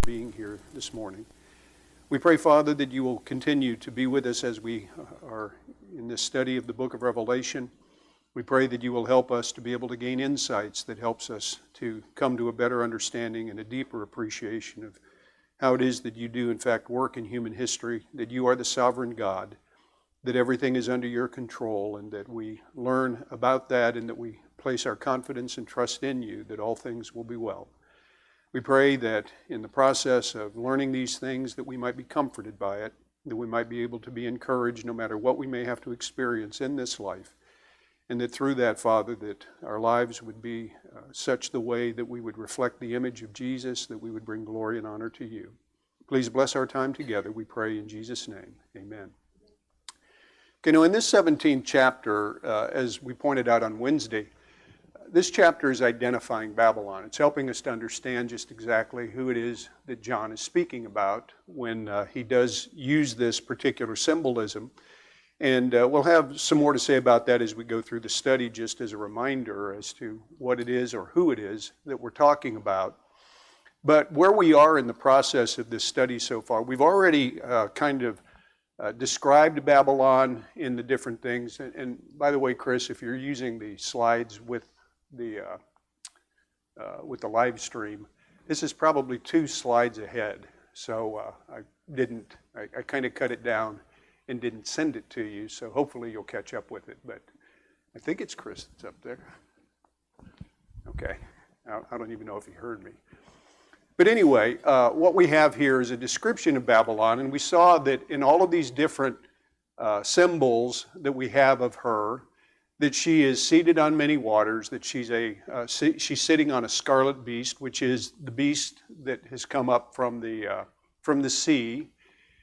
being here this morning. We pray, Father, that you will continue to be with us as we are in this study of the book of Revelation. We pray that you will help us to be able to gain insights that helps us to come to a better understanding and a deeper appreciation of how it is that you do, in fact, work in human history, that you are the sovereign God, that everything is under your control, and that we learn about that and that we place our confidence and trust in you, that all things will be well. We pray that in the process of learning these things that we might be comforted by it, that we might be able to be encouraged no matter what we may have to experience in this life, and that through that, Father, that our lives would be such the way that we would reflect the image of Jesus, that we would bring glory and honor to you. Please bless our time together, we pray in Jesus' name. Amen. Okay, now in this 17th chapter, as we pointed out on Wednesday, this chapter is identifying Babylon. It's helping us to understand just exactly who it is that John is speaking about when he does use this particular symbolism. And we'll have some more to say about that as we go through the study, just as a reminder as to what it is or who it is that we're talking about. But where we are in the process of this study so far, we've already described Babylon in the different things. And by the way, Chris, if you're using the slides with the live stream, this is probably 2 slides ahead. So I kind of cut it down and didn't send it to you. So hopefully you'll catch up with it. But I think it's Chris that's up there. Okay. I don't even know if he heard me. But anyway, what we have here is a description of Babylon, and we saw that in all of these different symbols that we have of her, that she is seated on many waters, that she's sitting on a scarlet beast, which is the beast that has come up from the sea,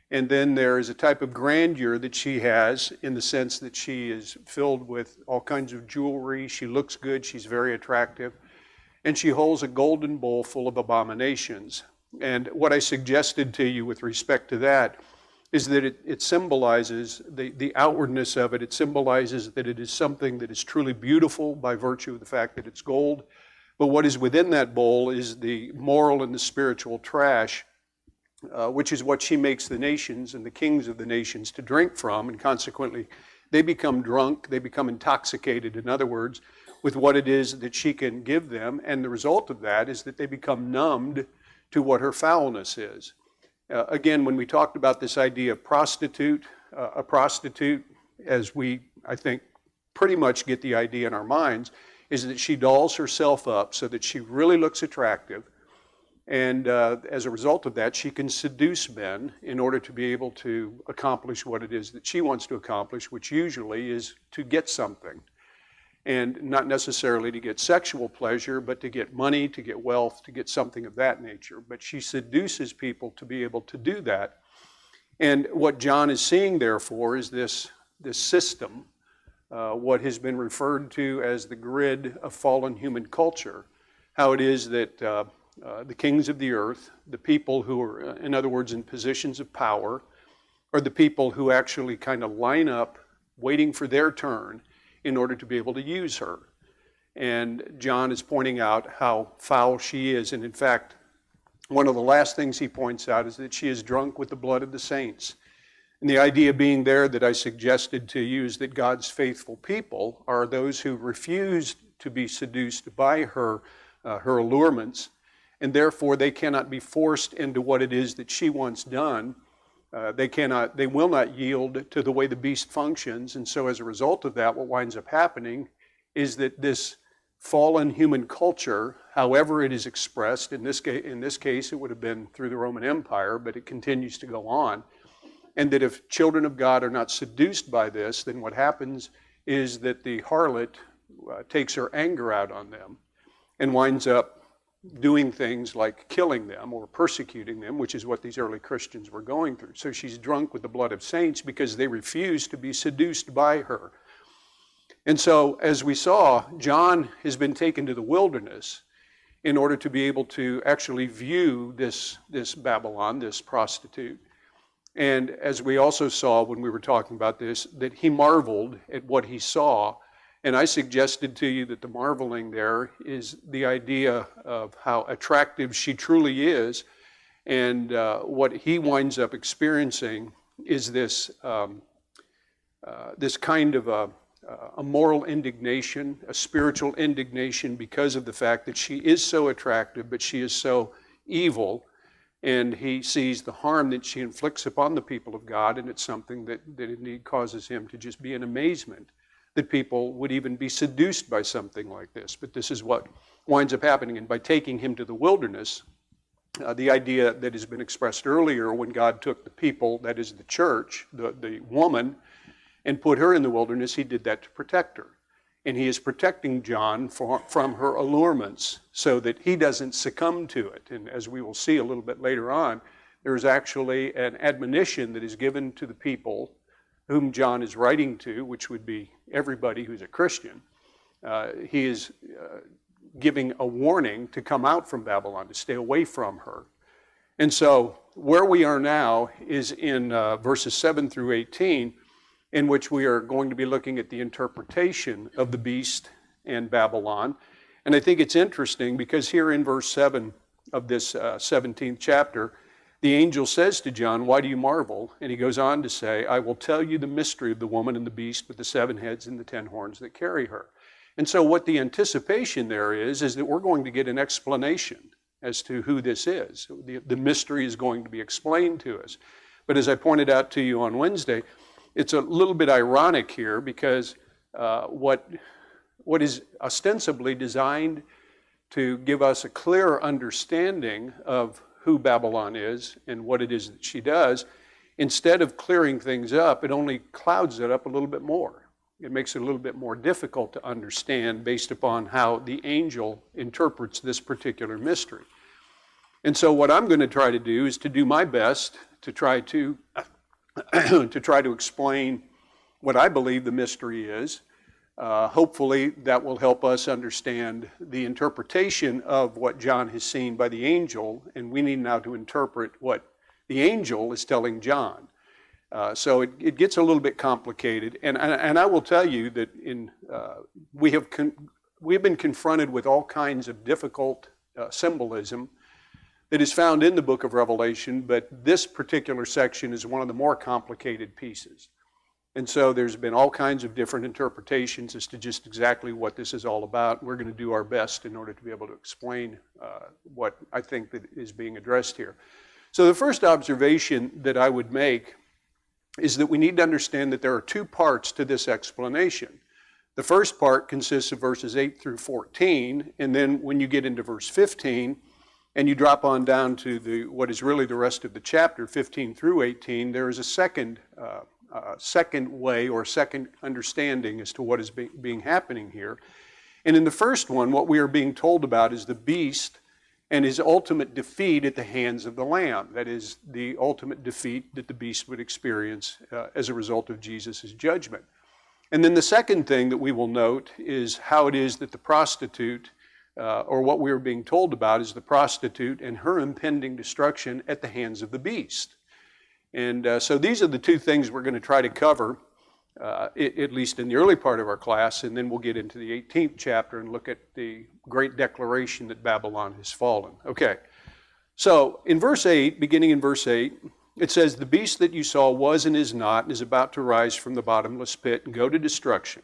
and then there is a type of grandeur that she has in the sense that she is filled with all kinds of jewelry. She looks good. She's very attractive. And she holds a golden bowl full of abominations. And what I suggested to you with respect to that is that it symbolizes the outwardness of it. It symbolizes that it is something that is truly beautiful by virtue of the fact that it's gold. But what is within that bowl is the moral and the spiritual trash, which is what she makes the nations and the kings of the nations to drink from. And consequently, they become drunk, they become intoxicated, in other words, with what it is that she can give them, and the result of that is that they become numbed to what her foulness is. Again, when we talked about this idea of prostitute, a prostitute, as we, I think, pretty much get the idea in our minds, is that she dolls herself up so that she really looks attractive, and as a result of that, she can seduce men in order to be able to accomplish what it is that she wants to accomplish, which usually is to get something. And not necessarily to get sexual pleasure, but to get money, to get wealth, to get something of that nature. But she seduces people to be able to do that. And what John is seeing, therefore, is this system, what has been referred to as the grid of fallen human culture, how it is that the kings of the earth, the people who are, in other words, in positions of power, are the people who actually kind of line up, waiting for their turn, in order to be able to use her. And John is pointing out how foul she is. And in fact, one of the last things he points out is that she is drunk with the blood of the saints. And the idea being there that I suggested to you is that God's faithful people are those who refuse to be seduced by her allurements, and therefore they cannot be forced into what it is that she wants done. They will not yield to the way the beast functions. And so as a result of that, what winds up happening is that this fallen human culture, however it is expressed, in this case it would have been through the Roman Empire, but it continues to go on, and that if children of God are not seduced by this, then what happens is that the harlot takes her anger out on them and winds up doing things like killing them or persecuting them, which is what these early Christians were going through. So she's drunk with the blood of saints because they refuse to be seduced by her. And so, as we saw, John has been taken to the wilderness in order to be able to actually view this Babylon, this prostitute. And as we also saw when we were talking about this, that he marveled at what he saw. And I suggested to you that the marveling there is the idea of how attractive she truly is, And what he winds up experiencing is this kind of a moral indignation, a spiritual indignation, because of the fact that she is so attractive, but she is so evil. And he sees the harm that she inflicts upon the people of God, and it's something that indeed causes him to just be in amazement that people would even be seduced by something like this. But this is what winds up happening. And by taking him to the wilderness, the idea that has been expressed earlier, when God took the people, that is the church, the woman, and put her in the wilderness, he did that to protect her. And he is protecting John from her allurements so that he doesn't succumb to it. And as we will see a little bit later on, there's actually an admonition that is given to the people whom John is writing to, which would be everybody who's a Christian. He is giving a warning to come out from Babylon, to stay away from her. And so where we are now is in verses 7 through 18, in which we are going to be looking at the interpretation of the beast and Babylon. And I think it's interesting because here in verse 7 of this 17th chapter, the angel says to John, "Why do you marvel?" And he goes on to say, "I will tell you the mystery of the woman and the beast with the 7 heads and the 10 horns that carry her." And so what the anticipation there is that we're going to get an explanation as to who this is. The mystery is going to be explained to us. But as I pointed out to you on Wednesday, it's a little bit ironic here because what is ostensibly designed to give us a clearer understanding of who Babylon is and what it is that she does, instead of clearing things up, it only clouds it up a little bit more. It makes it a little bit more difficult to understand based upon how the angel interprets this particular mystery. And so what I'm going to try to do is to do my best to try to explain what I believe the mystery is. Hopefully that will help us understand the interpretation of what John has seen by the angel, and we need now to interpret what the angel is telling John. So it gets a little bit complicated, and I will tell you that we have been confronted with all kinds of difficult symbolism that is found in the book of Revelation, but this particular section is one of the more complicated pieces. And so there's been all kinds of different interpretations as to just exactly what this is all about. We're going to do our best in order to be able to explain what I think that is being addressed here. So the first observation that I would make is that we need to understand that there are 2 parts to this explanation. The first part consists of verses 8 through 14, and then when you get into verse 15, and you drop on down to what is really the rest of the chapter, 15 through 18, there is a second way or second understanding as to what is being happening here. And in the first one, what we are being told about is the beast and his ultimate defeat at the hands of the Lamb. That is the ultimate defeat that the beast would experience as a result of Jesus' judgment. And then the second thing that we will note is how it is that the prostitute, or what we are being told about is the prostitute and her impending destruction at the hands of the beast. And so these are the 2 things we're going to try to cover, at least in the early part of our class, and then we'll get into the 18th chapter and look at the great declaration that Babylon has fallen. Okay, so in verse 8, beginning in verse 8, it says, "The beast that you saw was and is not, and is about to rise from the bottomless pit and go to destruction.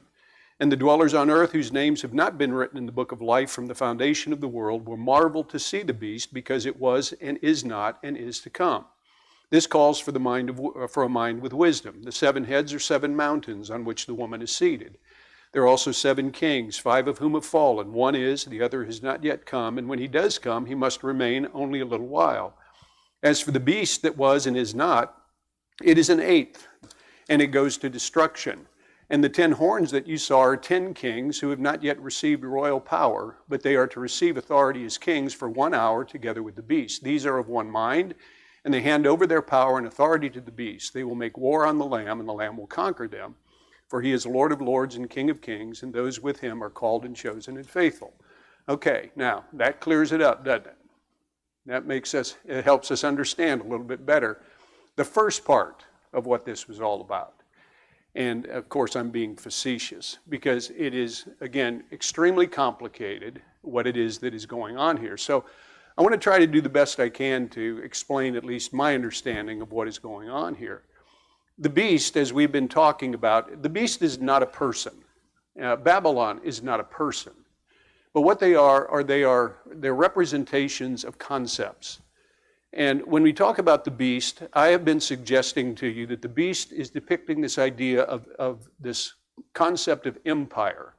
And the dwellers on earth whose names have not been written in the book of life from the foundation of the world will marvel to see the beast, because it was and is not and is to come. This calls for a mind with wisdom. The 7 heads are 7 mountains on which the woman is seated. There are also 7 kings, 5 of whom have fallen. One is, the other has not yet come, and when he does come, he must remain only a little while. As for the beast that was and is not, it is an 8th, and it goes to destruction. And the 10 horns that you saw are 10 kings who have not yet received royal power, but they are to receive authority as kings for 1 hour together with the beast. These are of one mind, and they hand over their power and authority to the beast. They will make war on the Lamb, and the Lamb will conquer them. For he is Lord of lords and King of kings, and those with him are called and chosen and faithful." Okay, now that clears it up, doesn't it? It helps us understand a little bit better the first part of what this was all about. And of course, I'm being facetious because it is, again, extremely complicated what it is that is going on here. So I want to try to do the best I can to explain at least my understanding of what is going on here. The beast, as we've been talking about, the beast is not a person. Babylon is not a person. But what they're representations of concepts. And when we talk about the beast, I have been suggesting to you that the beast is depicting this idea of this concept of empire,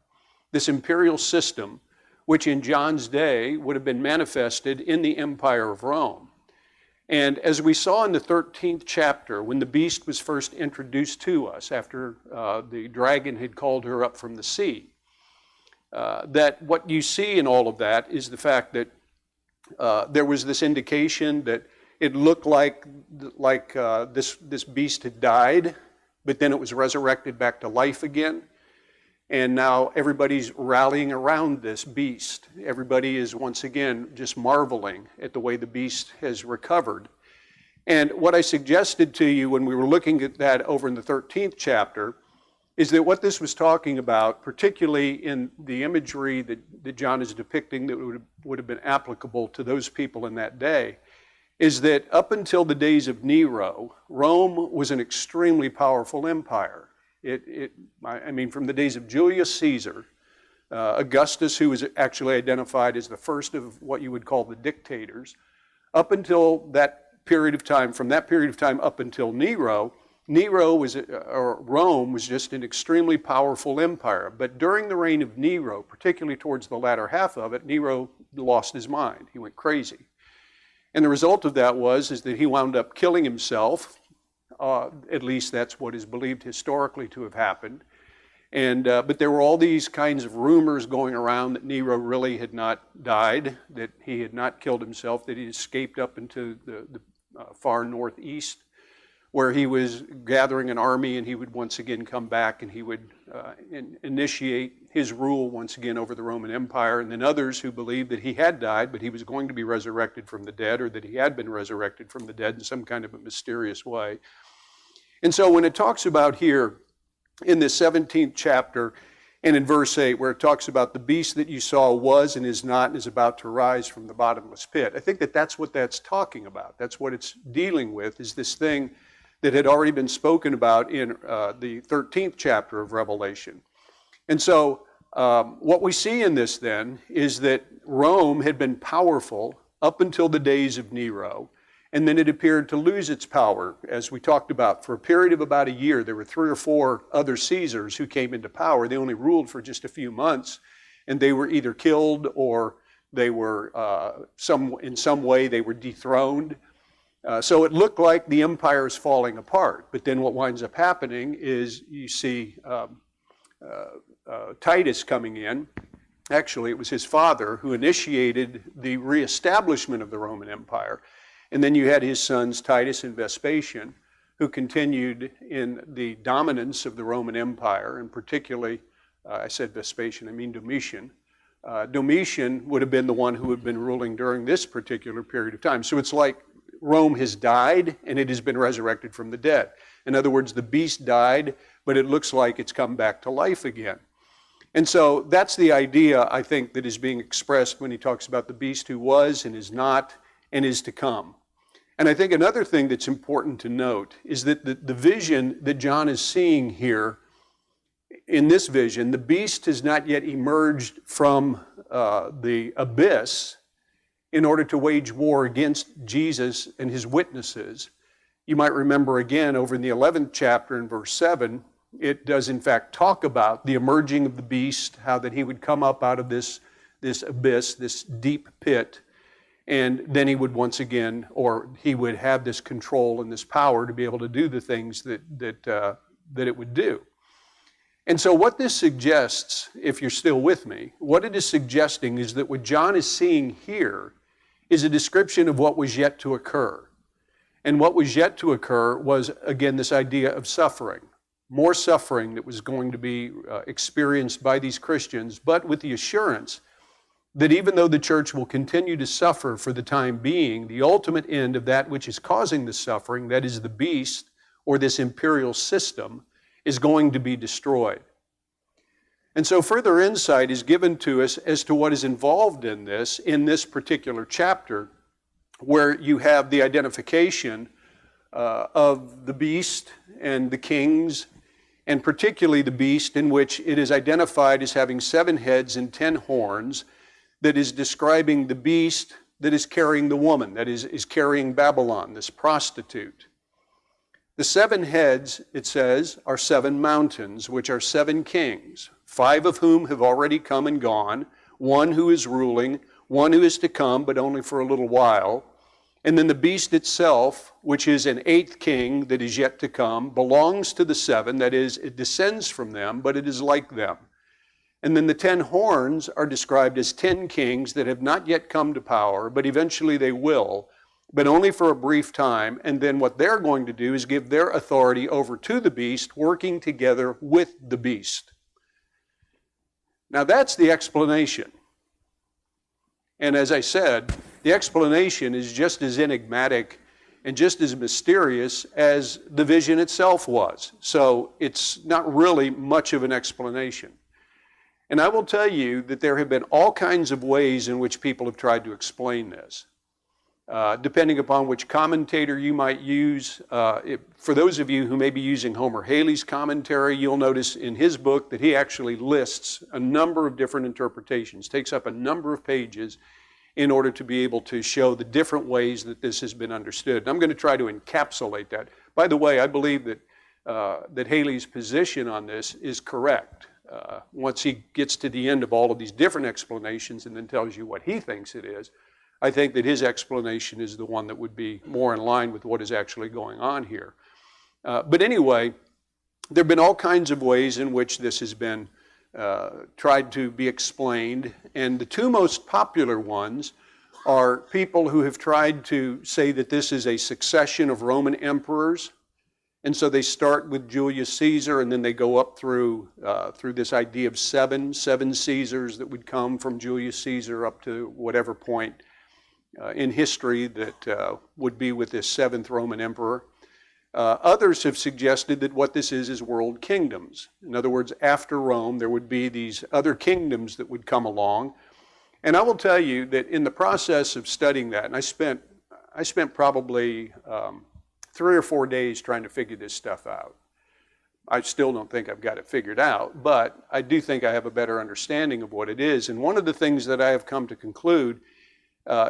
this imperial system, which in John's day would have been manifested in the Empire of Rome. And as we saw in the 13th chapter, when the beast was first introduced to us after the dragon had called her up from the sea, that what you see in all of that is the fact that there was this indication that it looked like this beast had died, but then it was resurrected back to life again. And now everybody's rallying around this beast. Everybody is once again just marveling at the way the beast has recovered. And what I suggested to you when we were looking at that over in the 13th chapter is that what this was talking about, particularly in the imagery that John is depicting that would have been applicable to those people in that day, is that up until the days of Nero, Rome was an extremely powerful empire. From the days of Julius Caesar, Augustus, who was actually identified as the first of what you would call the dictators, up until that period of time, from that period of time up until Nero, Rome was just an extremely powerful empire. But during the reign of Nero, particularly towards the latter half of it, Nero lost his mind. He went crazy. And the result of that is that he wound up killing himself. At least that's what is believed historically to have happened. But there were all these kinds of rumors going around that Nero really had not died, that he had not killed himself, that he escaped up into the far northeast, where he was gathering an army, and he would once again come back and he would initiate his rule once again over the Roman Empire. And then others who believed that he had died, but he was going to be resurrected from the dead, or that he had been resurrected from the dead in some kind of a mysterious way. And so when it talks about here in the 17th chapter and in verse 8, where it talks about the beast that you saw was and is not and is about to rise from the bottomless pit, I think that that's what that's talking about. That's what it's dealing with, is this thing that had already been spoken about in the 13th chapter of Revelation. And so what we see in this then is that Rome had been powerful up until the days of Nero, and then it appeared to lose its power, as we talked about. For a period of about a year, there were 3 or 4 other Caesars who came into power. They only ruled for just a few months, and they were either killed or they were, in some way, they were dethroned. So it looked like the empire is falling apart. But then what winds up happening is you see Titus coming in. Actually, it was his father who initiated the reestablishment of the Roman Empire. And then you had his sons, Titus and Vespasian, who continued in the dominance of the Roman Empire, and particularly, I said Vespasian, I mean Domitian. Domitian would have been the one who had been ruling during this particular period of time. So it's like Rome has died and it has been resurrected from the dead. In other words, the beast died, but it looks like it's come back to life again. And so that's the idea, I think, that is being expressed when he talks about the beast who was and is not and is to come. And I think another thing that's important to note is that the vision that John is seeing here, in this vision, the beast has not yet emerged from the abyss in order to wage war against Jesus and his witnesses. You might remember again over in the 11th chapter in verse 7, it does in fact talk about the emerging of the beast, how that he would come up out of this abyss, this deep pit, and then he would once again, or he would have this control and this power to be able to do the things that it would do. And so what this suggests, if you're still with me, what it is suggesting is that what John is seeing here is a description of what was yet to occur. And what was yet to occur was, again, this idea of suffering. More suffering that was going to be experienced by these Christians, but with the assurance that even though the church will continue to suffer for the time being, the ultimate end of that which is causing the suffering, that is the beast or this imperial system, is going to be destroyed. And so further insight is given to us as to what is involved in this particular chapter, where you have the identification of the beast and the kings, and particularly the beast, in which it is identified as having 7 heads and 10 horns, that is describing the beast that is carrying the woman, that is carrying Babylon, this prostitute. The 7 heads, it says, are 7 mountains, which are 7 kings, 5 of whom have already come and gone, 1 who is ruling, 1 who is to come, but only for a little while. And then the beast itself, which is an 8th king that is yet to come, belongs to the 7, that is, it descends from them, but it is like them. And then the 10 horns are described as 10 kings that have not yet come to power, but eventually they will, but only for a brief time. And then what they're going to do is give their authority over to the beast, working together with the beast. Now that's the explanation. And as I said, the explanation is just as enigmatic and just as mysterious as the vision itself was. So it's not really much of an explanation. And I will tell you that there have been all kinds of ways in which people have tried to explain this. Depending upon which commentator you might use. For those of you who may be using Homer Haley's commentary, you'll notice in his book that he actually lists a number of different interpretations, takes up a number of pages in order to be able to show the different ways that this has been understood. And I'm going to try to encapsulate that. By the way, I believe that Haley's position on this is correct. Once he gets to the end of all of these different explanations and then tells you what he thinks it is, I think that his explanation is the one that would be more in line with what is actually going on here. But anyway, there have been all kinds of ways in which this has been tried to be explained, and the 2 most popular ones are people who have tried to say that this is a succession of Roman emperors, and so they start with Julius Caesar, and then they go up through this idea of seven Caesars that would come from Julius Caesar up to whatever point in history that would be with this 7th Roman emperor. Others have suggested that what this is world kingdoms. In other words, after Rome, there would be these other kingdoms that would come along. And I will tell you that in the process of studying that, and I spent probably 3 or 4 days trying to figure this stuff out. I still don't think I've got it figured out, but I do think I have a better understanding of what it is. And one of the things that I have come to conclude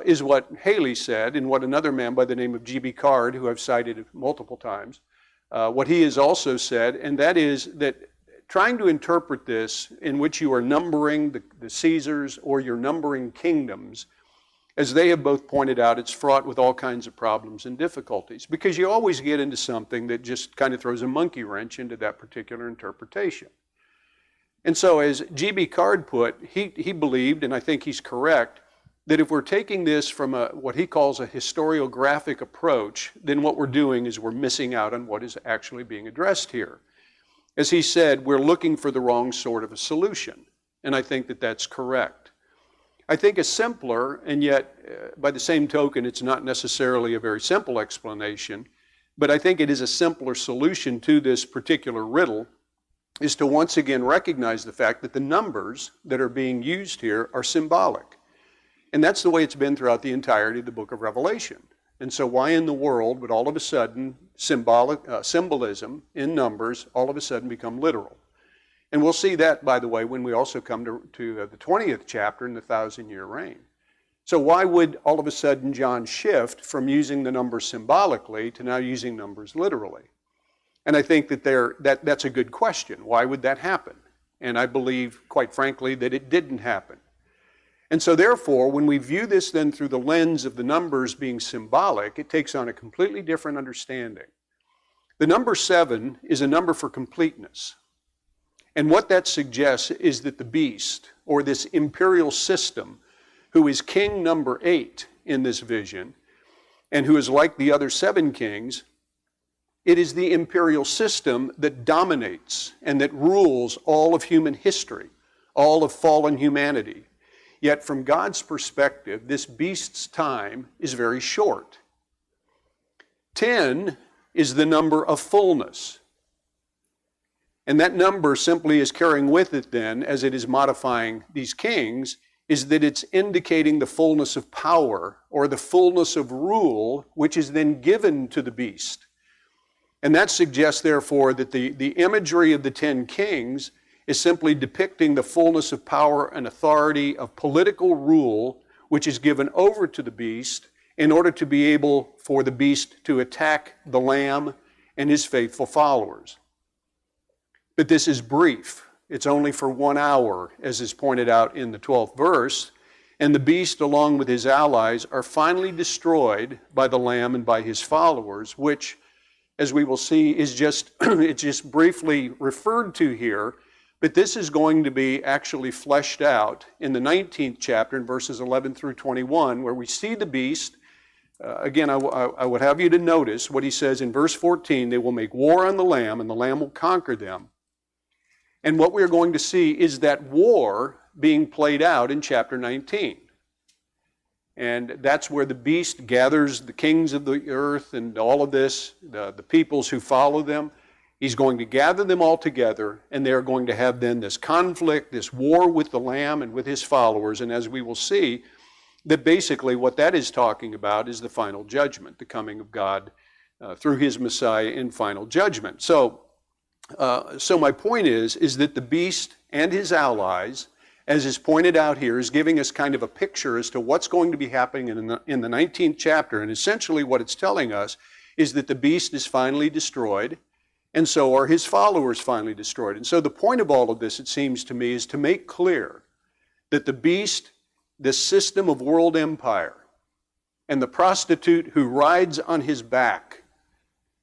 is what Haley said, and what another man by the name of G.B. Card, who I've cited multiple times, what he has also said, and that is that trying to interpret this in which you are numbering the Caesars or you're numbering kingdoms, as they have both pointed out, it's fraught with all kinds of problems and difficulties, because you always get into something that just kind of throws a monkey wrench into that particular interpretation. And so as G.B. Card put, he believed, and I think he's correct, that if we're taking this from what he calls a historiographic approach, then what we're doing is we're missing out on what is actually being addressed here. As he said, we're looking for the wrong sort of a solution, and I think that that's correct. I think a simpler, and yet by the same token, it's not necessarily a very simple explanation, but I think it is a simpler solution to this particular riddle, is to once again recognize the fact that the numbers that are being used here are symbolic. And that's the way it's been throughout the entirety of the book of Revelation. And so why in the world would all of a sudden symbolism in numbers all of a sudden become literal? And we'll see that, by the way, when we also come to the 20th chapter in the 1,000-year reign. So why would all of a sudden John shift from using the numbers symbolically to now using numbers literally? And I think that that's a good question. Why would that happen? And I believe, quite frankly, that it didn't happen. And so therefore, when we view this then through the lens of the numbers being symbolic, it takes on a completely different understanding. The number 7 is a number for completeness. And what that suggests is that the beast, or this imperial system, who is king number 8 in this vision, and who is like the other 7 kings, it is the imperial system that dominates and that rules all of human history, all of fallen humanity. Yet from God's perspective, this beast's time is very short. 10 is the number of fullness. And that number simply is carrying with it then, as it is modifying these kings, is that it's indicating the fullness of power or the fullness of rule, which is then given to the beast. And that suggests, therefore, that the imagery of the 10 kings is simply depicting the fullness of power and authority of political rule, which is given over to the beast in order to be able for the beast to attack the Lamb and his faithful followers. But this is brief. It's only for 1 hour, as is pointed out in the 12th verse. And the beast, along with his allies, are finally destroyed by the Lamb and by his followers, which, as we will see, is it's just briefly referred to here. But this is going to be actually fleshed out in the 19th chapter, in verses 11 through 21, where we see the beast. Again, I would have you to notice what he says in verse 14. They will make war on the Lamb, and the Lamb will conquer them. And what we're going to see is that war being played out in chapter 19. And that's where the beast gathers the kings of the earth and all of this, the peoples who follow them. He's going to gather them all together, and they're going to have then this conflict, this war with the Lamb and with his followers. And as we will see, that basically what that is talking about is the final judgment, the coming of God through his Messiah in final judgment. So my point is that the beast and his allies, as is pointed out here, is giving us kind of a picture as to what's going to be happening in the 19th chapter. And essentially what it's telling us is that the beast is finally destroyed, and so are his followers finally destroyed. And so the point of all of this, it seems to me, is to make clear that the beast, this system of world empire, and the prostitute who rides on his back,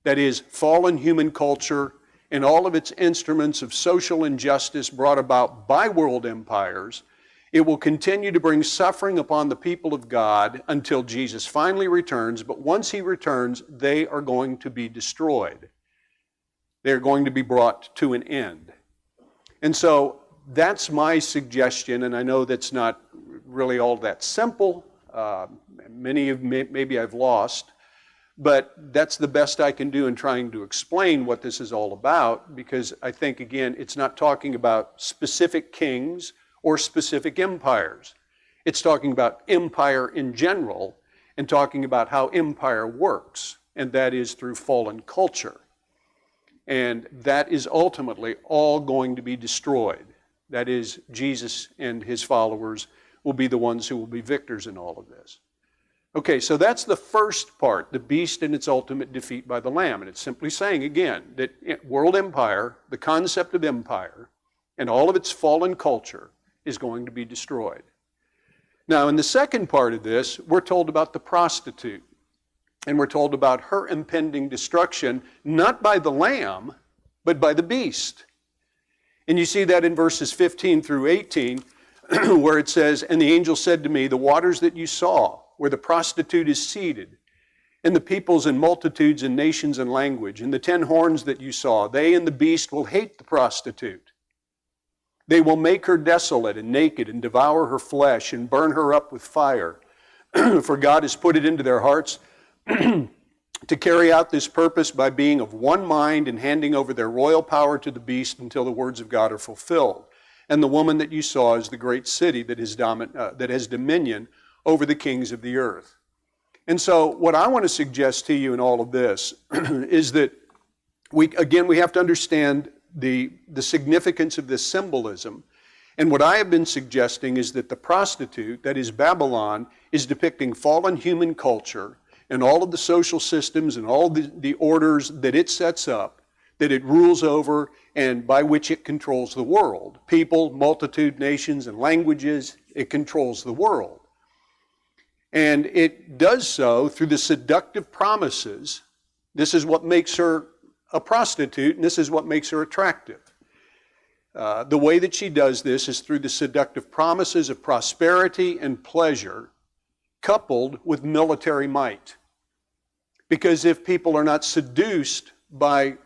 that is, fallen human culture, and all of its instruments of social injustice brought about by world empires, it will continue to bring suffering upon the people of God until Jesus finally returns. But once he returns, they are going to be destroyed. They're going to be brought to an end. And so that's my suggestion, and I know that's not really all that simple. Many of maybe I've lost. But that's the best I can do in trying to explain what this is all about, because I think, again, it's not talking about specific kings or specific empires. It's talking about empire in general and talking about how empire works, and that is through fallen culture. And that is ultimately all going to be destroyed. That is, Jesus and his followers will be the ones who will be victors in all of this. Okay, so that's the first part, the beast and its ultimate defeat by the Lamb. And it's simply saying, again, that world empire, the concept of empire, and all of its fallen culture is going to be destroyed. Now, in the second part of this, we're told about the prostitute. And we're told about her impending destruction, not by the Lamb, but by the beast. And you see that in verses 15 through 18, where it says, "And the angel said to me, the waters that you saw, where the prostitute is seated, and the peoples and multitudes and nations and language, and the 10 horns that you saw, they and the beast will hate the prostitute. They will make her desolate and naked and devour her flesh and burn her up with fire. For God has put it into their hearts to carry out this purpose by being of one mind and handing over their royal power to the beast until the words of God are fulfilled. And the woman that you saw is the great city that has dominion over the kings of the earth." And so what I want to suggest to you in all of this is that we have to understand the significance of this symbolism. And what I have been suggesting is that the prostitute, that is Babylon, is depicting fallen human culture and all of the social systems and all the orders that it sets up, that it rules over, and by which it controls the world. People, multitude, nations, and languages, it controls the world. And it does so through the seductive promises. This is what makes her a prostitute, and this is what makes her attractive. The way that she does this is through the seductive promises of prosperity and pleasure, coupled with military might. Because if people are not seduced by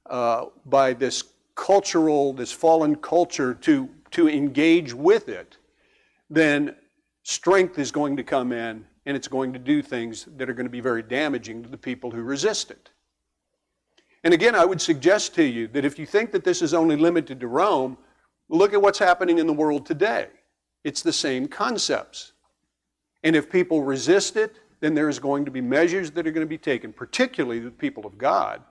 this fallen culture to engage with it, then strength is going to come in, and it's going to do things that are going to be very damaging to the people who resist it. And again, I would suggest to you that if you think that this is only limited to Rome, look at what's happening in the world today. It's the same concepts. And if people resist it, then there's going to be measures that are going to be taken, particularly the people of God.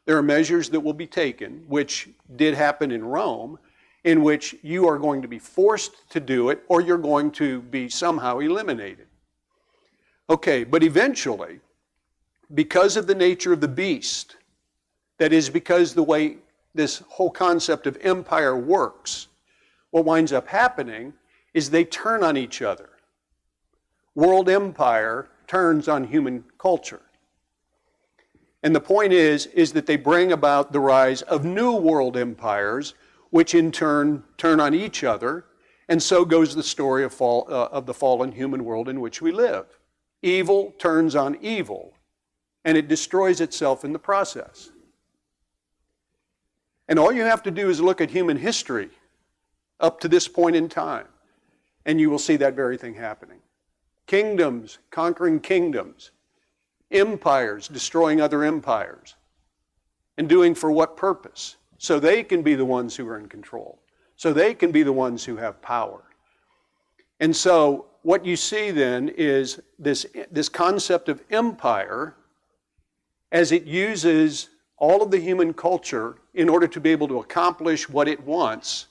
There are measures that will be taken, which did happen in Rome, in which you are going to be forced to do it or you're going to be somehow eliminated. Okay, but eventually, because of the nature of the beast, that is, because the way this whole concept of empire works, what winds up happening is they turn on each other. World empire turns on human culture. And the point is that they bring about the rise of new world empires, which in turn turn on each other, and so goes the story of the fallen human world in which we live. Evil turns on evil, and it destroys itself in the process. And all you have to do is look at human history up to this point in time, and you will see that very thing happening. Kingdoms conquering kingdoms, empires destroying other empires, and doing for what purpose? So they can be the ones who are in control, so they can be the ones who have power. And so what you see then is this concept of empire as it uses all of the human culture in order to be able to accomplish what it wants.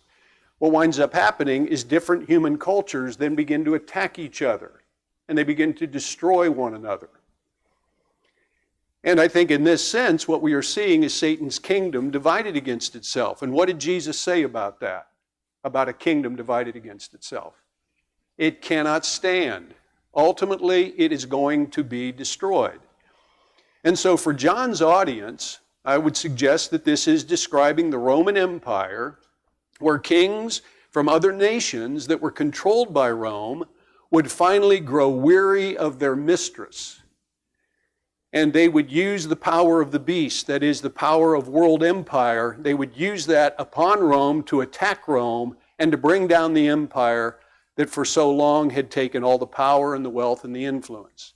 What winds up happening is different human cultures then begin to attack each other, and they begin to destroy one another. And I think in this sense, what we are seeing is Satan's kingdom divided against itself. And what did Jesus say about that? About a kingdom divided against itself? It cannot stand. Ultimately, it is going to be destroyed. And so for John's audience, I would suggest that this is describing the Roman Empire, where kings from other nations that were controlled by Rome would finally grow weary of their mistress. And they would use the power of the beast, that is the power of world empire, they would use that upon Rome to attack Rome and to bring down the empire that for so long had taken all the power and the wealth and the influence.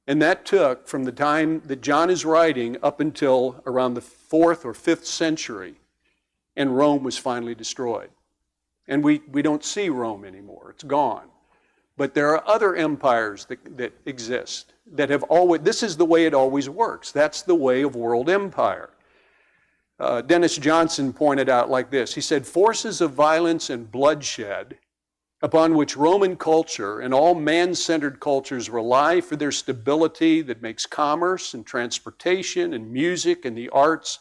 And that took from the time that John is writing up until around the 4th or 5th century, and Rome was finally destroyed. And we don't see Rome anymore, it's gone. But there are other empires that exist that have always, this is the way it always works. That's the way of world empire. Dennis Johnson pointed out like this. He said, forces of violence and bloodshed upon which Roman culture and all man-centered cultures rely for their stability that makes commerce and transportation and music and the arts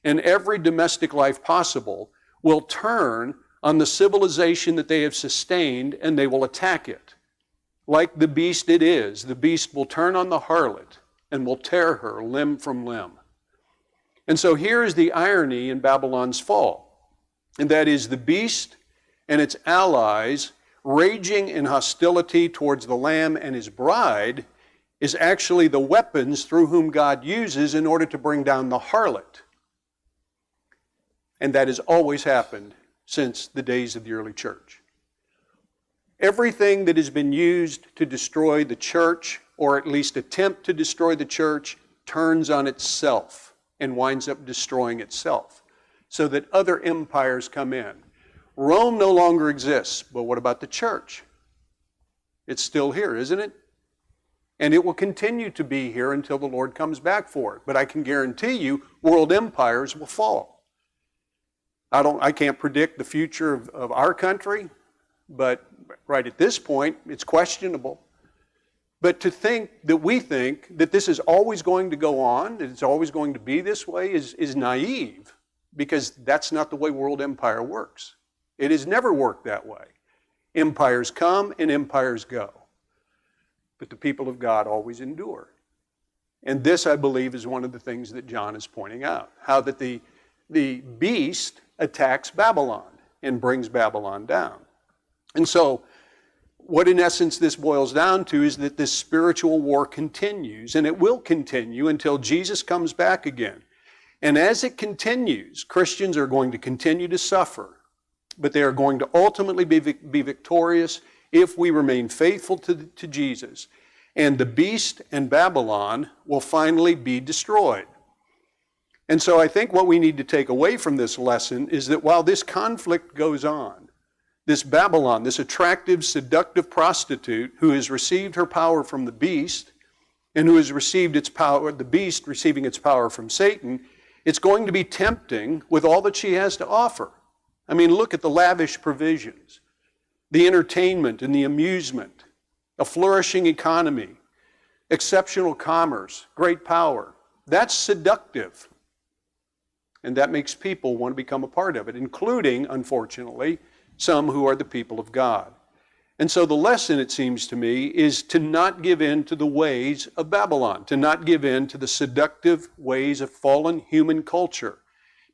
and every domestic life possible will turn on the civilization that they have sustained, and they will attack it. Like the beast it is, the beast will turn on the harlot and will tear her limb from limb. And so here is the irony in Babylon's fall, and that is the beast and its allies raging in hostility towards the Lamb and his bride is actually the weapons through whom God uses in order to bring down the harlot. And that has always happened since the days of the early church. Everything that has been used to destroy the church, or at least attempt to destroy the church, turns on itself and winds up destroying itself, so that other empires come in. Rome no longer exists, but what about the church? It's still here, isn't it? And it will continue to be here until the Lord comes back for it. But I can guarantee you, world empires will fall. I can't predict the future of our country, but right at this point, it's questionable. But to think that we think that this is always going to go on, that it's always going to be this way, is naive, because that's not the way world empire works. It has never worked that way. Empires come and empires go. But the people of God always endure. And this, I believe, is one of the things that John is pointing out. How that the beast attacks Babylon and brings Babylon down. And so, what in essence this boils down to is that this spiritual war continues, and it will continue until Jesus comes back again. And as it continues, Christians are going to continue to suffer, but they are going to ultimately be victorious if we remain faithful to Jesus. And the beast and Babylon will finally be destroyed. And so I think what we need to take away from this lesson is that while this conflict goes on, this Babylon, this attractive, seductive prostitute who has received her power from the beast and who has received its power, the beast receiving its power from Satan, it's going to be tempting with all that she has to offer. I mean, look at the lavish provisions, the entertainment and the amusement, a flourishing economy, exceptional commerce, great power. That's seductive. And that makes people want to become a part of it, including, unfortunately, some who are the people of God. And so the lesson, it seems to me, is to not give in to the ways of Babylon, to not give in to the seductive ways of fallen human culture,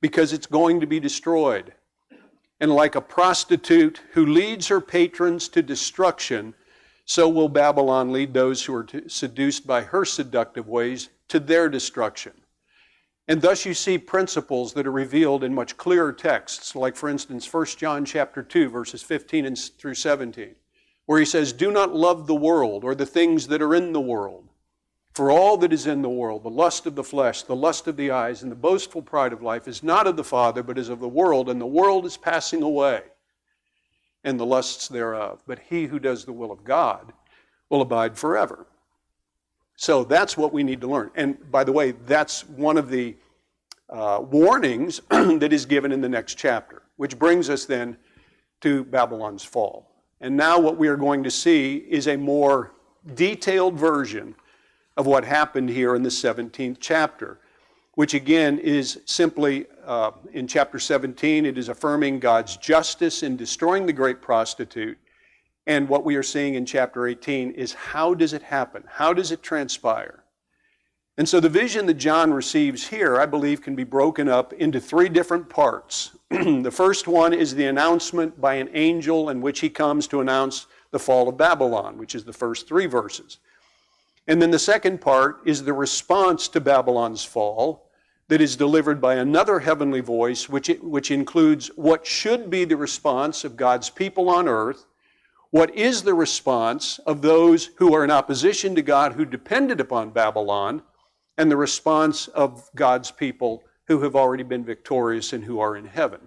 because it's going to be destroyed. And like a prostitute who leads her patrons to destruction, so will Babylon lead those who are seduced by her seductive ways to their destruction. And thus you see principles that are revealed in much clearer texts, like for instance 1 John chapter 2, verses 15 through 17, where he says, "Do not love the world or the things that are in the world. For all that is in the world, the lust of the flesh, the lust of the eyes, and the boastful pride of life is not of the Father, but is of the world, and the world is passing away, and the lusts thereof. But he who does the will of God will abide forever." So that's what we need to learn. And by the way, that's one of the warnings that is given in the next chapter, which brings us then to Babylon's fall. And now what we are going to see is a more detailed version of what happened here in the 17th chapter, which again is simply, in chapter 17, it is affirming God's justice in destroying the great prostitute. And what we are seeing in chapter 18 is how does it happen? How does it transpire? And so the vision that John receives here, I believe, can be broken up into three different parts. The first one is the announcement by an angel in which he comes to announce the fall of Babylon, which is the first three verses. And then the second part is the response to Babylon's fall that is delivered by another heavenly voice, which includes what should be the response of God's people on earth, what is the response of those who are in opposition to God who depended upon Babylon, and the response of God's people who have already been victorious and who are in heaven.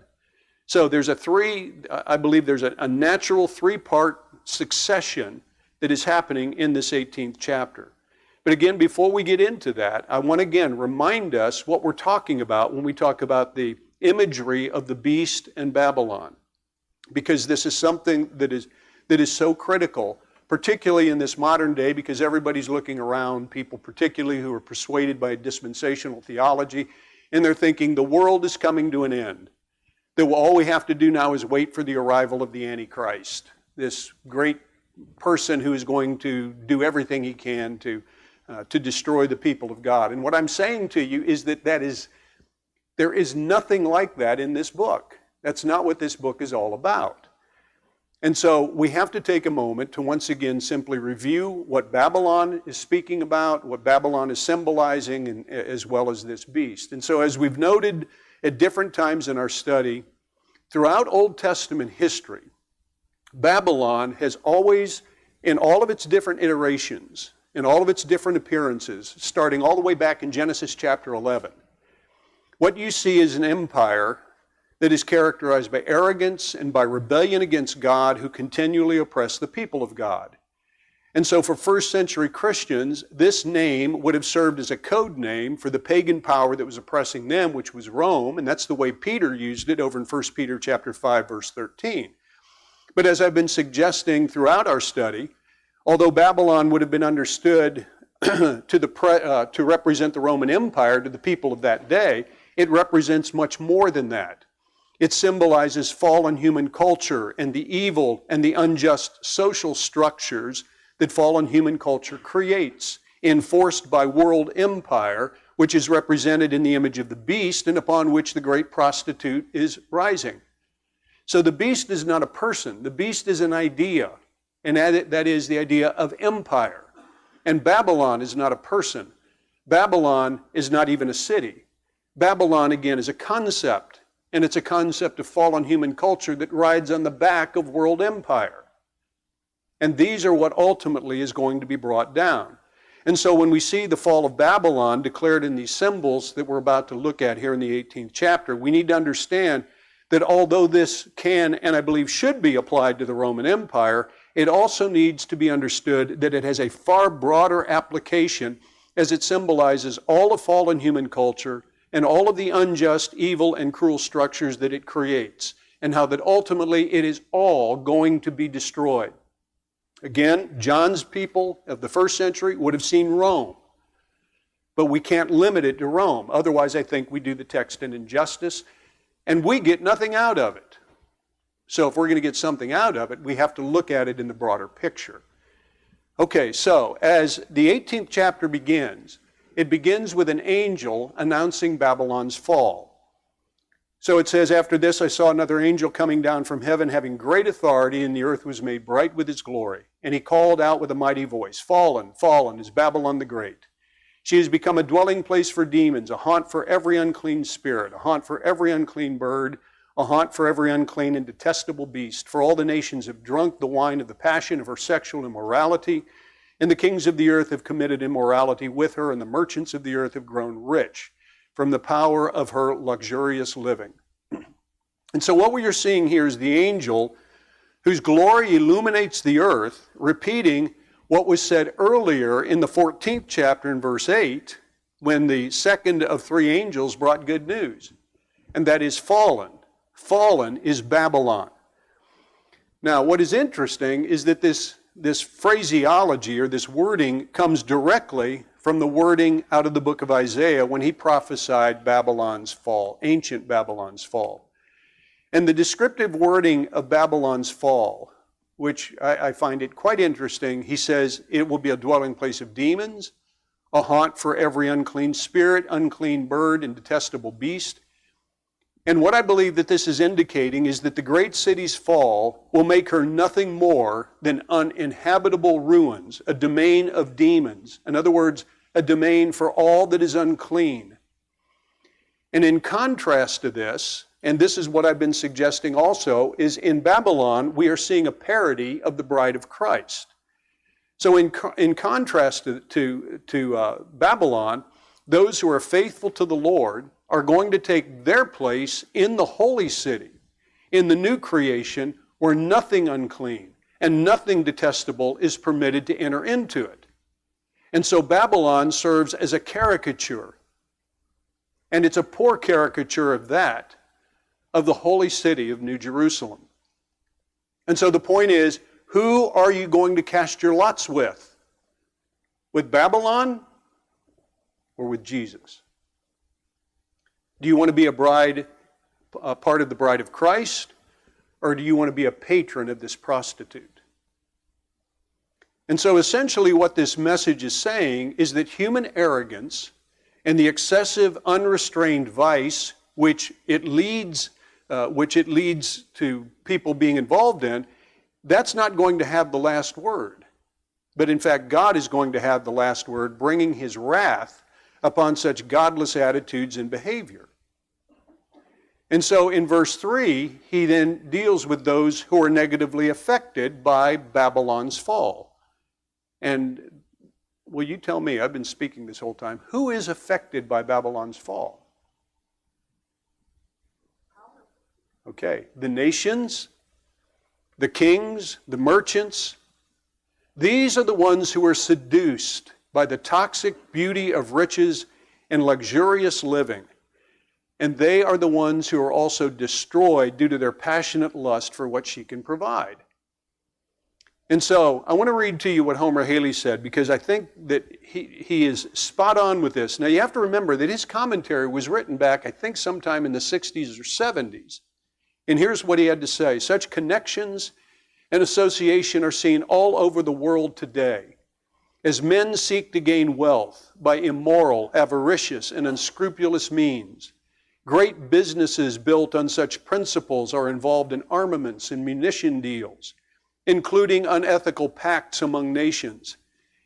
So I believe there's a natural three-part succession that is happening in this 18th chapter. But again, before we get into that, I want to again remind us what we're talking about when we talk about the imagery of the beast and Babylon, because this is something that is so critical, particularly in this modern day, because everybody's looking around, people particularly who are persuaded by dispensational theology, and they're thinking the world is coming to an end. That all we have to do now is wait for the arrival of the Antichrist, this great person who is going to do everything he can to destroy the people of God. And what I'm saying to you is that there is nothing like that in this book. That's not what this book is all about. And so we have to take a moment to once again simply review what Babylon is speaking about, what Babylon is symbolizing, and, as well as this beast. And so as we've noted at different times in our study, throughout Old Testament history, Babylon has always, in all of its different iterations, in all of its different appearances, starting all the way back in Genesis chapter 11, what you see is an empire that is characterized by arrogance and by rebellion against God, who continually oppress the people of God. And so for first century Christians, this name would have served as a code name for the pagan power that was oppressing them, which was Rome, and that's the way Peter used it over in 1 Peter chapter 5, verse 13. But as I've been suggesting throughout our study, although Babylon would have been understood to represent the Roman Empire to the people of that day, it represents much more than that. It symbolizes fallen human culture and the evil and the unjust social structures that fallen human culture creates, enforced by world empire, which is represented in the image of the beast and upon which the great prostitute is rising. So the beast is not a person. The beast is an idea, and that is the idea of empire. And Babylon is not a person. Babylon is not even a city. Babylon, again, is a concept. And it's a concept of fallen human culture that rides on the back of world empire. And these are what ultimately is going to be brought down. And so when we see the fall of Babylon declared in these symbols that we're about to look at here in the 18th chapter, we need to understand that although this can, and I believe should be applied to the Roman Empire, it also needs to be understood that it has a far broader application as it symbolizes all of fallen human culture and all of the unjust, evil, and cruel structures that it creates, and how that ultimately it is all going to be destroyed. Again, John's people of the first century would have seen Rome, but we can't limit it to Rome. Otherwise, I think we do the text an injustice, and we get nothing out of it. So if we're going to get something out of it, we have to look at it in the broader picture. Okay, so as the 18th chapter begins, it begins with an angel announcing Babylon's fall. So it says, after this I saw another angel coming down from heaven, having great authority, and the earth was made bright with his glory. And he called out with a mighty voice, Fallen, fallen is Babylon the Great. She has become a dwelling place for demons, a haunt for every unclean spirit, a haunt for every unclean bird, a haunt for every unclean and detestable beast. For all the nations have drunk the wine of the passion of her sexual immorality, and the kings of the earth have committed immorality with her, and the merchants of the earth have grown rich from the power of her luxurious living. And so what we are seeing here is the angel whose glory illuminates the earth, repeating what was said earlier in the 14th chapter in verse 8, when the second of three angels brought good news, and that is fallen. Fallen is Babylon. Now, what is interesting is that this phraseology or this wording comes directly from the wording out of the book of Isaiah when he prophesied Babylon's fall, ancient Babylon's fall. And the descriptive wording of Babylon's fall, which I find it quite interesting, he says it will be a dwelling place of demons, a haunt for every unclean spirit, unclean bird, and detestable beast. And what I believe that this is indicating is that the great city's fall will make her nothing more than uninhabitable ruins, a domain of demons. In other words, a domain for all that is unclean. And in contrast to this, and this is what I've been suggesting also, is in Babylon, we are seeing a parody of the bride of Christ. So in contrast to Babylon, those who are faithful to the Lord are going to take their place in the holy city, in the new creation, where nothing unclean and nothing detestable is permitted to enter into it. And so Babylon serves as a caricature, and it's a poor caricature of that, of the holy city of New Jerusalem. And so the point is, who are you going to cast your lots with? With Babylon or with Jesus? Do you want to be a bride, a part of the bride of Christ, or do you want to be a patron of this prostitute? And so essentially what this message is saying is that human arrogance and the excessive unrestrained vice which it leads to people being involved in, that's not going to have the last word. But in fact, God is going to have the last word, bringing his wrath upon such godless attitudes and behavior. And so in verse 3, he then deals with those who are negatively affected by Babylon's fall. And will you tell me, I've been speaking this whole time, who is affected by Babylon's fall? Okay, the nations, the kings, the merchants, these are the ones who are seduced by the toxic beauty of riches and luxurious living. And they are the ones who are also destroyed due to their passionate lust for what she can provide. And so I want to read to you what Homer Haley said, because I think that he is spot on with this. Now you have to remember that his commentary was written back, I think, sometime in the 60s or 70s. And here's what he had to say. Such connections and association are seen all over the world today, as men seek to gain wealth by immoral, avaricious, and unscrupulous means. Great businesses built on such principles are involved in armaments and munition deals, including unethical pacts among nations.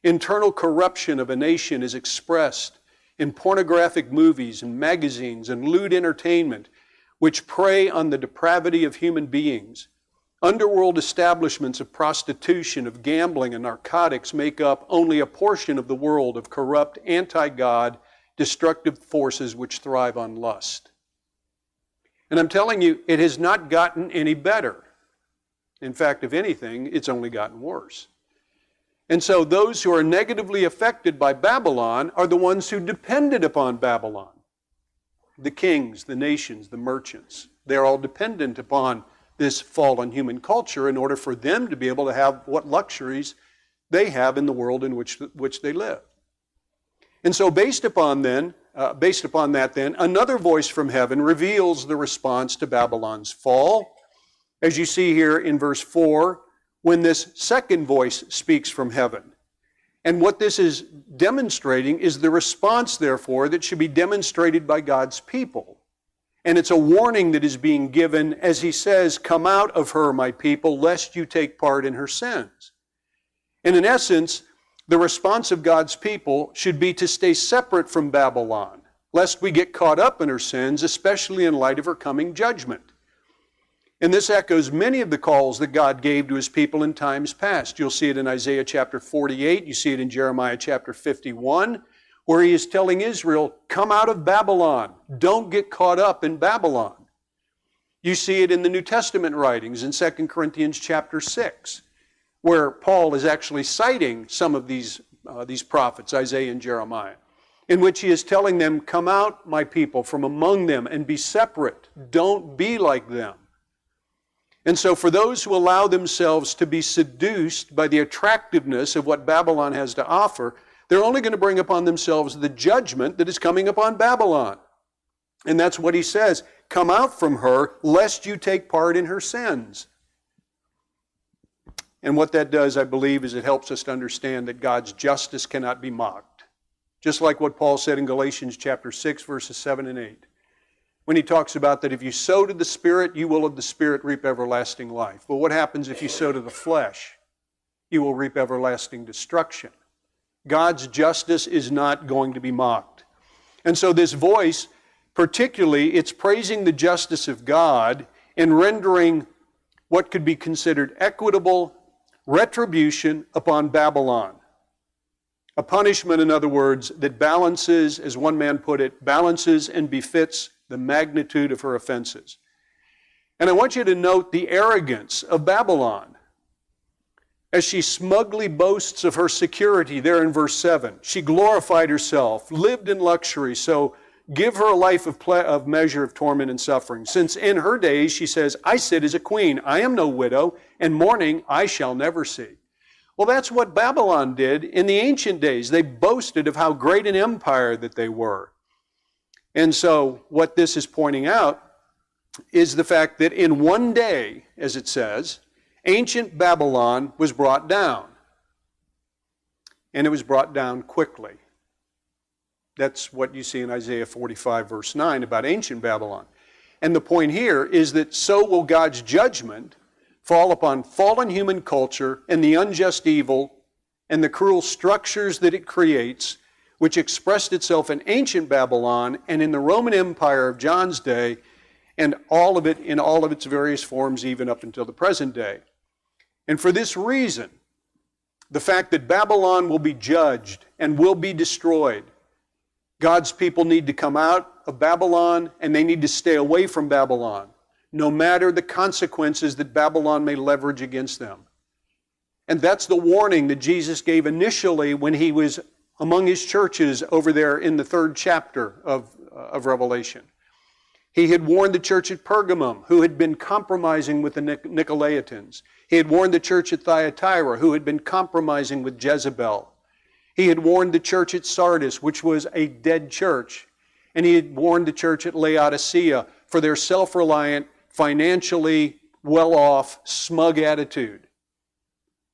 Internal corruption of a nation is expressed in pornographic movies and magazines and lewd entertainment, which prey on the depravity of human beings. Underworld establishments of prostitution, of gambling, and narcotics make up only a portion of the world of corrupt, anti-God, destructive forces which thrive on lust. And I'm telling you, it has not gotten any better. In fact, if anything, it's only gotten worse. And so those who are negatively affected by Babylon are the ones who depended upon Babylon. The kings, the nations, the merchants, they're all dependent upon this fallen human culture in order for them to be able to have what luxuries they have in the world in which they live. And so based upon that, another voice from heaven reveals the response to Babylon's fall. As you see here in verse 4, when this second voice speaks from heaven. And what this is demonstrating is the response, therefore, that should be demonstrated by God's people. And it's a warning that is being given as he says, "Come out of her, my people, lest you take part in her sins." And in essence, the response of God's people should be to stay separate from Babylon, lest we get caught up in her sins, especially in light of her coming judgment. And this echoes many of the calls that God gave to his people in times past. You'll see it in Isaiah chapter 48. You see it in Jeremiah chapter 51, where he is telling Israel, come out of Babylon. Don't get caught up in Babylon. You see it in the New Testament writings in 2 Corinthians chapter 6, where Paul is actually citing some of these prophets, Isaiah and Jeremiah, in which he is telling them, come out, my people, from among them and be separate. Don't be like them. And so for those who allow themselves to be seduced by the attractiveness of what Babylon has to offer, they're only going to bring upon themselves the judgment that is coming upon Babylon. And that's what he says, come out from her, lest you take part in her sins. And what that does, I believe, is it helps us to understand that God's justice cannot be mocked. Just like what Paul said in Galatians chapter 6, verses 7 and 8. When he talks about that if you sow to the Spirit, you will of the Spirit reap everlasting life. But what happens if you sow to the flesh? You will reap everlasting destruction. God's justice is not going to be mocked. And so this voice, particularly, it's praising the justice of God and rendering what could be considered equitable retribution upon Babylon. A punishment, in other words, that balances, as one man put it, balances and befits the magnitude of her offenses. And I want you to note the arrogance of Babylon as she smugly boasts of her security there in verse 7. She glorified herself, lived in luxury, so give her a life of measure of torment and suffering. Since in her days, she says, I sit as a queen, I am no widow, and mourning I shall never see. Well, that's what Babylon did in the ancient days. They boasted of how great an empire that they were. And so what this is pointing out is the fact that in one day, as it says, ancient Babylon was brought down. And it was brought down quickly. That's what you see in Isaiah 45, verse 9 about ancient Babylon. And the point here is that so will God's judgment fall upon fallen human culture and the unjust evil and the cruel structures that it creates, which expressed itself in ancient Babylon and in the Roman Empire of John's day, and all of it in all of its various forms even up until the present day. And for this reason, the fact that Babylon will be judged and will be destroyed, God's people need to come out of Babylon and they need to stay away from Babylon, no matter the consequences that Babylon may leverage against them. And that's the warning that Jesus gave initially when he was among his churches over there in the 3rd chapter of Revelation. He had warned the church at Pergamum, who had been compromising with the Nicolaitans. He had warned the church at Thyatira, who had been compromising with Jezebel. He had warned the church at Sardis, which was a dead church. And he had warned the church at Laodicea for their self-reliant, financially well-off, smug attitude.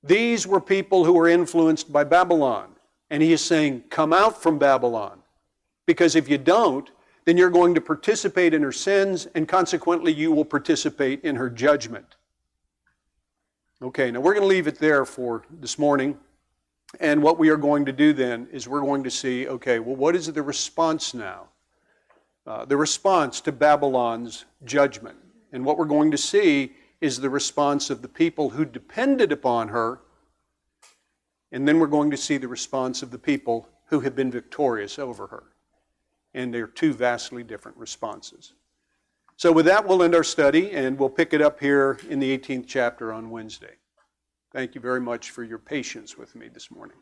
These were people who were influenced by Babylon. And he is saying, come out from Babylon. Because if you don't, then you're going to participate in her sins, and consequently you will participate in her judgment. Okay, now we're going to leave it there for this morning. And what we are going to do then is we're going to see, okay, well, what is the response now? The response to Babylon's judgment. And what we're going to see is the response of the people who depended upon her, and then we're going to see the response of the people who have been victorious over her. And they're two vastly different responses. So with that, we'll end our study, and we'll pick it up here in the 18th chapter on Wednesday. Thank you very much for your patience with me this morning.